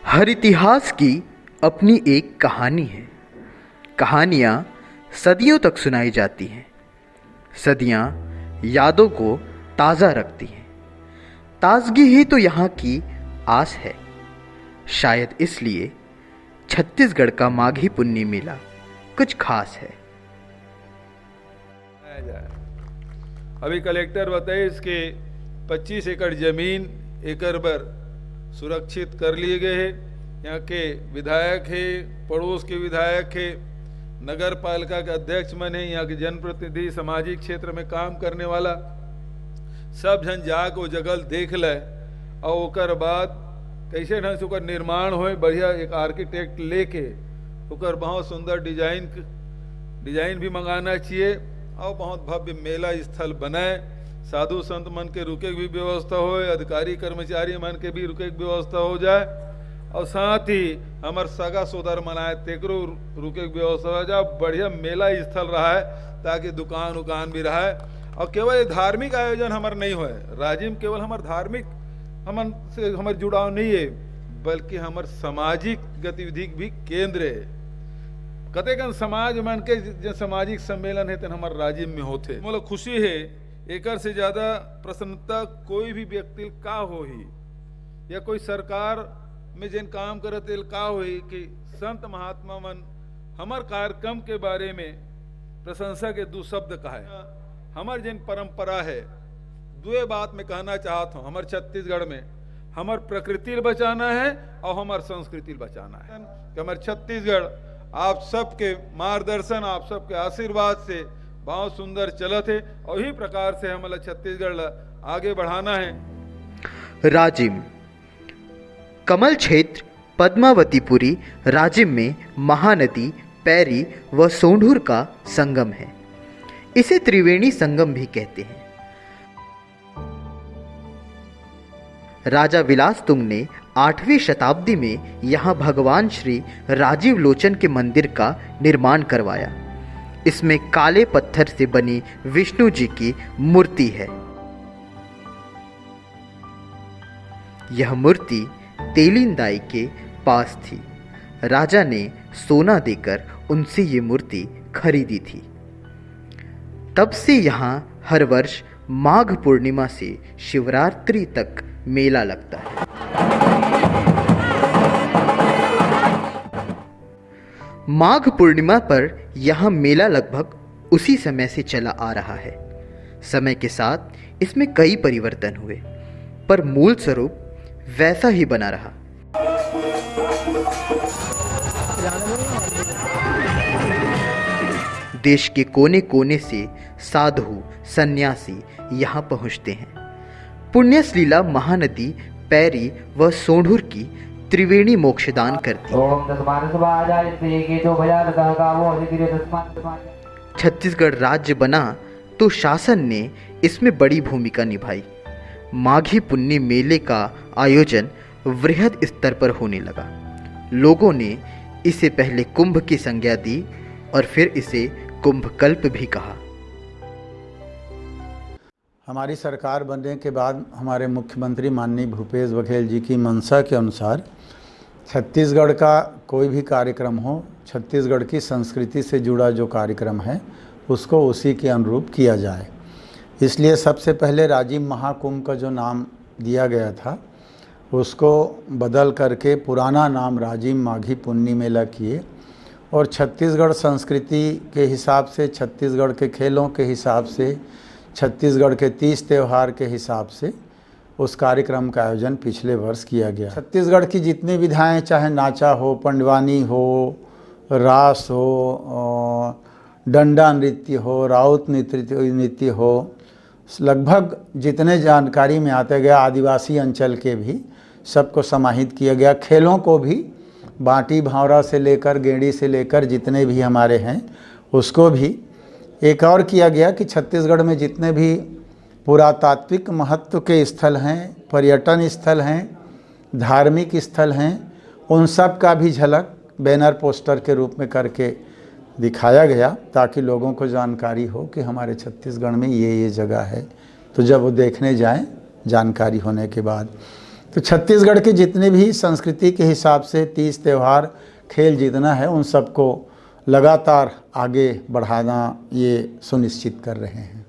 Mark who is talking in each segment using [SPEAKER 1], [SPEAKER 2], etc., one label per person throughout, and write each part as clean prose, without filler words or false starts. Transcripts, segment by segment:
[SPEAKER 1] हर इतिहास की अपनी एक कहानी है। कहानियाँ सदियों तक सुनाई जाती हैं। सदियाँ यादों को ताज़ा रखती हैं। ताजगी ही तो यहाँ की आस है। शायद इसलिए छत्तीसगढ़ का माघी पुन्नी मेला कुछ खास है।
[SPEAKER 2] अभी कलेक्टर बताए इसके 25 एकड़ जमीन एकड़ भर सुरक्षित कर लिए गए हैं। यहाँ के विधायक है, पड़ोस के विधायक है, नगर पालिका के अध्यक्ष मन है, यहाँ के जनप्रतिनिधि, सामाजिक क्षेत्र में काम करने वाला सब जन जाग वो जगह देख ले और ओकर बाद कैसे ढंग से ओकर निर्माण हो। बढ़िया एक आर्किटेक्ट लेके ओकर बहुत सुंदर डिजाइन भी मंगाना चाहिए और बहुत भव्य मेला स्थल बनाए। साधु संत मन के रुके की भी व्यवस्था हो, अधिकारी कर्मचारी मन के भी रुके की व्यवस्था हो जाए और साथ ही हमार सगा सोदर मनाए तेकरो रुके की व्यवस्था हो जाए। बढ़िया मेला स्थल रहा है ताकि दुकान उकान भी रहा है। और केवल धार्मिक आयोजन हमार नहीं हो, राजिम केवल हमार धार्मिक हमन से हमार जुड़ाव नहीं है, बल्कि हमार सामाजिक गतिविधि भी केंद्र है। कतेकन समाज मन के जो सामाजिक सम्मेलन है तेन हमार राजिम में होते, मतलब खुशी है। एकर से ज्यादा प्रसन्नता कोई भी व्यक्ति का हो ही या कोई सरकार में जिन काम करत का हो ही कि संत महात्मा मन हमार कार्यक्रम के बारे में प्रशंसा के दो शब्द कहे। हमार जिन परंपरा है दो बात में कहना चाहता हूँ। हमार छत्तीसगढ़ में हमार प्रकृति बचाना है और हमार संस्कृति बचाना है। हमार छत्तीसगढ़ आप सबके मार्गदर्शन, आप सबके आशीर्वाद से बहुत सुंदर चलत है और इसी प्रकार से हमारा छत्तीसगढ़ आगे बढ़ाना है।
[SPEAKER 1] राजिम कमल क्षेत्र पद्मावतीपुरी राजिम में महानदी, पैरी व सोंढूर का संगम है। इसे त्रिवेणी संगम भी कहते हैं। राजा विलास तुंग ने 8वीं शताब्दी में यहाँ भगवान श्री राजीव लोचन के मंदिर का निर्माण करवाया। इसमें काले पत्थर से बनी विष्णु जी की मूर्ति है। यह मूर्ति तेलिंदाई के पास थी। राजा ने सोना देकर उनसे ये मूर्ति खरीदी थी। तब से यहाँ हर वर्ष माघ पूर्णिमा से शिवरात्रि तक मेला लगता है। माघ पूर्णिमा पर यहाँ मेला लगभग उसी समय से चला आ रहा है। समय के साथ इसमें कई परिवर्तन हुए, पर मूल स्वरूप वैसा ही बना रहा। देश के कोने कोने से साधु सन्यासी यहाँ पहुँचते हैं। पुण्यश्लीला महानदी, पैरी व सोंढूर की त्रिवेणी मोक्षदान करती है। छत्तीसगढ़ राज्य बना तो शासन ने इसमें बड़ी भूमिका निभाई। माघी पुन्नी मेले का आयोजन वृहद स्तर पर होने लगा। लोगों ने इसे पहले कुंभ की संज्ञा दी और फिर इसे कुंभकल्प भी कहा।
[SPEAKER 3] हमारी सरकार बनने के बाद हमारे मुख्यमंत्री माननीय भूपेश बघेल जी की मंशा के अनुसार छत्तीसगढ़ का कोई भी कार्यक्रम हो, छत्तीसगढ़ की संस्कृति से जुड़ा जो कार्यक्रम है उसको उसी के अनुरूप किया जाए। इसलिए सबसे पहले राजिम महाकुंभ का जो नाम दिया गया था उसको बदल करके पुराना नाम राजिम माघी पुन्नी मेला किए और छत्तीसगढ़ संस्कृति के हिसाब से, छत्तीसगढ़ के खेलों के हिसाब से, छत्तीसगढ़ के 30 त्यौहार के हिसाब से उस कार्यक्रम का आयोजन पिछले वर्ष किया गया। छत्तीसगढ़ की जितनी विधाएं, चाहे नाचा हो, पंडवानी हो, रास हो, डंडा नृत्य हो, राउत नृत्य हो, लगभग जितने जानकारी में आते गया, आदिवासी अंचल के भी सबको समाहित किया गया। खेलों को भी बाटी भावरा से लेकर गेंडी से लेकर जितने भी हमारे हैं उसको भी एक और किया गया कि छत्तीसगढ़ में जितने भी पुरातात्विक महत्व के स्थल हैं, पर्यटन स्थल हैं, धार्मिक स्थल हैं, उन सब का भी झलक बैनर पोस्टर के रूप में करके दिखाया गया ताकि लोगों को जानकारी हो कि हमारे छत्तीसगढ़ में ये जगह है। तो जब वो देखने जाएं, जानकारी होने के बाद तो छत्तीसगढ़ की जितनी भी संस्कृति के हिसाब से तीज त्यौहार खेल जितना है उन सबको लगातार आगे बढ़ाना ये सुनिश्चित कर रहे हैं।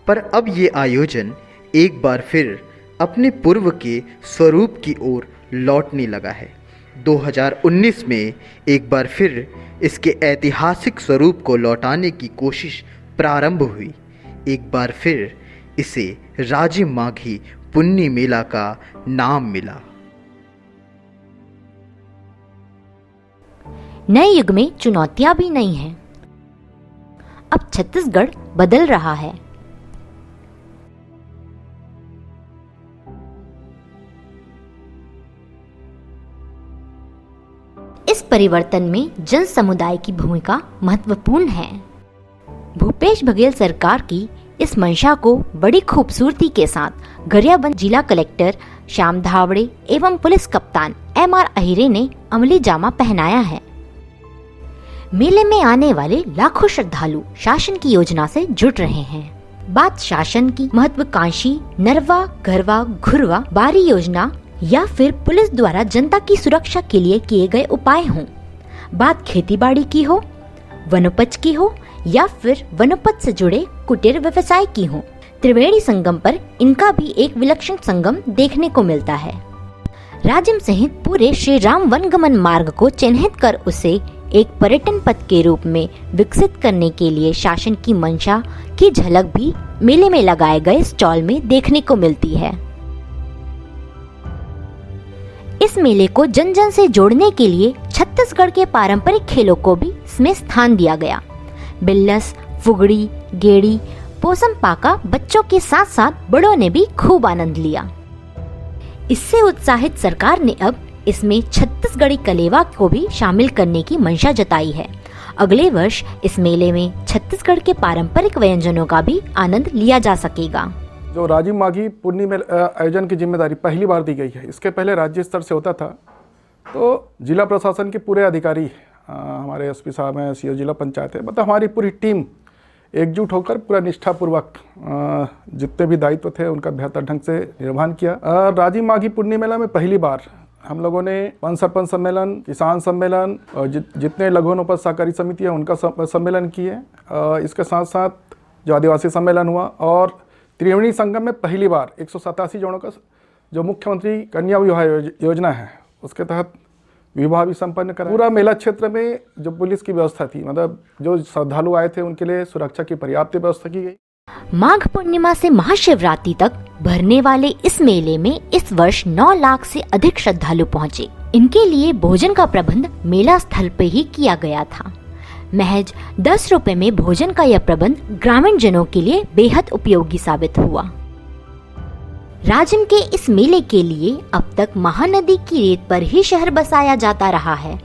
[SPEAKER 1] पर अब ये आयोजन एक बार फिर अपने पूर्व के स्वरूप की ओर लौटने लगा है। 2019 में एक बार फिर इसके ऐतिहासिक स्वरूप को लौटाने की कोशिश प्रारंभ हुई। एक बार फिर इसे राजिम माघी पुन्नी मेला का नाम मिला।
[SPEAKER 4] नए युग में चुनौतियां भी नहीं हैं। अब छत्तीसगढ़ बदल रहा है। इस परिवर्तन में जन समुदाय की भूमिका महत्वपूर्ण है। भूपेश बघेल सरकार की इस मंशा को बड़ी खूबसूरती के साथ गरियाबंद जिला कलेक्टर श्याम धावड़े एवं पुलिस कप्तान MR अहिरे ने अमली जामा पहनाया है। मेले में आने वाले लाखों श्रद्धालु शासन की योजना से जुड़ रहे हैं। बात शासन की महत्वाकांक्षी नरवा गरवा घुरवा बारी योजना या फिर पुलिस द्वारा जनता की सुरक्षा के लिए किए गए उपाय हों, बात खेतीबाड़ी की हो, वनोपज की हो या फिर वनोपज से जुड़े कुटीर व्यवसाय की हो, त्रिवेणी संगम पर इनका भी एक विलक्षण संगम देखने को मिलता है। राजिम सहित पूरे श्री राम वनगमन मार्ग को चिन्हित कर उसे एक पर्यटन पथ के रूप में विकसित करने के लिए शासन की मंशा की झलक भी मेले में लगाए गए स्टॉल में देखने को मिलती है। इस मेले को जन जन से जोड़ने के लिए छत्तीसगढ़ के पारंपरिक खेलों को भी इसमें स्थान दिया गया। बिल्लस, फुगड़ी, गेड़ी, पोसम पाका बच्चों के साथ साथ बड़ों ने भी खूब आनंद लिया। इससे उत्साहित सरकार ने अब इसमें छत्तीसगढ़ी कलेवा को भी शामिल करने की मंशा जताई है। अगले वर्ष इस मेले में छत्तीसगढ़ के पारंपरिक व्यंजनों का भी आनंद लिया जा सकेगा।
[SPEAKER 5] जो राजिम माघी पुन्नी मेला आयोजन की जिम्मेदारी पहली बार दी गई है। इसके पहले राज्य स्तर से होता था, तो जिला प्रशासन के पूरे अधिकारी, हमारे SP साहब हैं, CO जिला पंचायत है, मतलब हमारी पूरी टीम एकजुट होकर पूरा निष्ठापूर्वक जितने भी दायित्व थे उनका बेहतर ढंग से निर्वहन किया। राजिम माघी पुन्नी मेला में पहली बार हम लोगों ने वन सरपंच सम्मेलन, किसान सम्मेलन और जितने लघु वनोपज सहकारी समिति है उनका सम्मेलन किए। इसके साथ साथ जो आदिवासी सम्मेलन हुआ और त्रिवेणी संगम में पहली बार 187 जोड़ों का जो मुख्यमंत्री कन्या विवाह योजना है उसके तहत विवाह भी संपन्न करा। पूरा मेला क्षेत्र में जो पुलिस की व्यवस्था थी, मतलब जो श्रद्धालु आए थे उनके लिए सुरक्षा की पर्याप्त व्यवस्था की गई।
[SPEAKER 4] माघ पूर्णिमा से महाशिवरात्रि तक भरने वाले इस मेले में इस वर्ष 9 लाख से अधिक श्रद्धालु पहुँचे। इनके लिए भोजन का प्रबंध मेला स्थल पे ही किया गया था। महज 10 रुपए में भोजन का यह प्रबंध ग्रामीण जनों के लिए बेहद उपयोगी साबित हुआ। राजिम के इस मेले के लिए अब तक महानदी की रेत पर ही शहर बसाया जाता रहा है।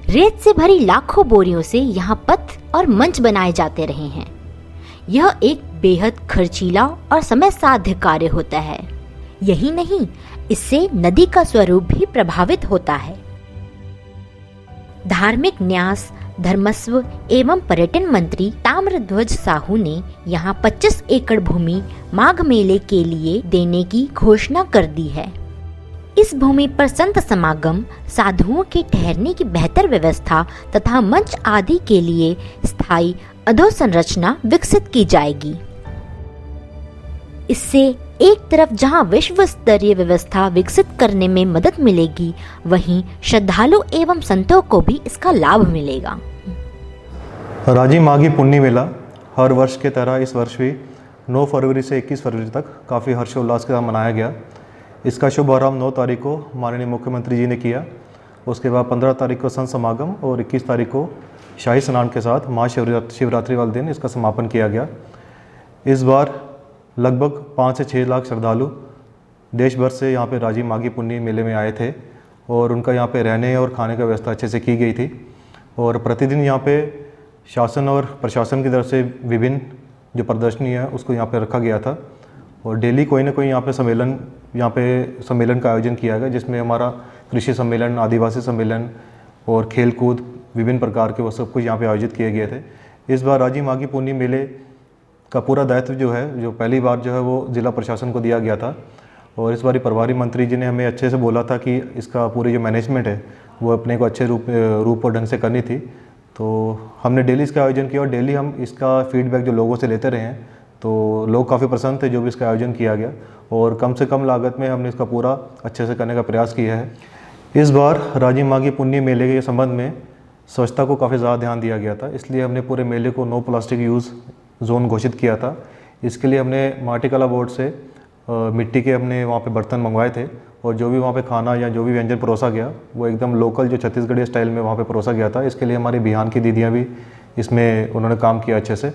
[SPEAKER 4] रेत से भरी लाखों बोरियों से यहाँ पथ और मंच बनाए जाते रहे हैं। यह एक बेहद खर्चीला और समय साध्य कार्य होता है। यही नहीं, इससे नदी का स्वरूप भी प्रभावित होता है। धार्मिक न्यास, धर्मस्व एवं पर्यटन मंत्री ताम्रध्वज साहू ने यहाँ 25 एकड़ भूमि माघ मेले के लिए देने की घोषणा कर दी है। इस भूमि पर संत समागम, साधुओं के ठहरने की बेहतर व्यवस्था तथा मंच आदि के लिए स्थायी अधोसंरचना विकसित की जाएगी। इससे एक तरफ जहां विश्व स्तरीय व्यवस्था विकसित करने में मदद मिलेगी, वहीं श्रद्धालु एवं संतों को भी इसका लाभ मिलेगा।
[SPEAKER 6] राजिम माघी पुन्नी मेला हर वर्ष के तरह इस वर्ष भी 9 फरवरी से 21 फरवरी तक काफ़ी हर्षोल्लास के साथ मनाया गया। इसका शुभारंभ 9 तारीख को माननीय मुख्यमंत्री जी ने किया। उसके बाद 15 तारीख को संत समागम और 21 तारीख को शाही स्नान के साथ महाशिवरात्रि वाले दिन इसका समापन किया गया। इस बार लगभग 5 से 6 लाख श्रद्धालु देश भर से यहाँ पे राजिम माघी पुन्नी मेले में आए थे और उनका यहाँ पे रहने और खाने का व्यवस्था अच्छे से की गई थी। और प्रतिदिन यहाँ पे शासन और प्रशासन की तरफ से विभिन्न जो प्रदर्शनी है उसको यहाँ पे रखा गया था और डेली कोई ना कोई यहाँ पे सम्मेलन का आयोजन किया गया, जिसमें हमारा कृषि सम्मेलन, आदिवासी सम्मेलन और खेल कूद विभिन्न प्रकार के वो सब कुछ यहाँ पे आयोजित किए गए थे। इस बार राजिम माघी पुन्नी मेले का पूरा दायित्व जो पहली बार वो जिला प्रशासन को दिया गया था और इस बार प्रभारी मंत्री जी ने हमें अच्छे से बोला था कि इसका पूरी जो मैनेजमेंट है वो अपने को अच्छे रूप और ढंग से करनी थी। तो हमने डेली इसका आयोजन किया और डेली हम इसका फीडबैक जो लोगों से लेते रहे हैं, तो लोग काफ़ी प्रसन्न थे जो भी इसका आयोजन किया गया और कम से कम लागत में हमने इसका पूरा अच्छे से करने का प्रयास किया है। इस बार राजिम माघी पुन्नी मेले के संबंध में स्वच्छता को काफ़ी ज़्यादा ध्यान दिया गया था, इसलिए हमने पूरे मेले को नो प्लास्टिक यूज़ जोन घोषित किया था। इसके लिए हमने माटी कला बोर्ड से मिट्टी के हमने वहाँ पे बर्तन मंगवाए थे और जो भी वहाँ पे खाना या जो भी व्यंजन परोसा गया वो एकदम लोकल जो छत्तीसगढ़ी स्टाइल में वहाँ पे परोसा गया था। इसके लिए हमारी बिहान की दीदियाँ भी इसमें उन्होंने काम किया अच्छे से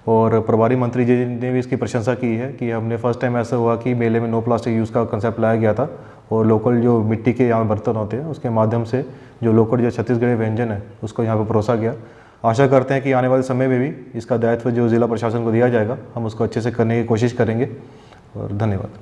[SPEAKER 6] और प्रभारी मंत्री जी ने भी इसकी प्रशंसा की है कि हमने फर्स्ट टाइम ऐसा हुआ कि मेले में नो प्लास्टिक यूज़ का कंसेप्ट लाया गया था और लोकल जो मिट्टी के यहाँ बर्तन होते हैं उसके माध्यम से जो लोकल जो छत्तीसगढ़ी व्यंजन है उसको यहाँ पर परोसा गया। आशा करते हैं कि आने वाले समय में भी इसका दायित्व जो ज़िला प्रशासन को दिया जाएगा हम उसको अच्छे से करने की कोशिश करेंगे और धन्यवाद।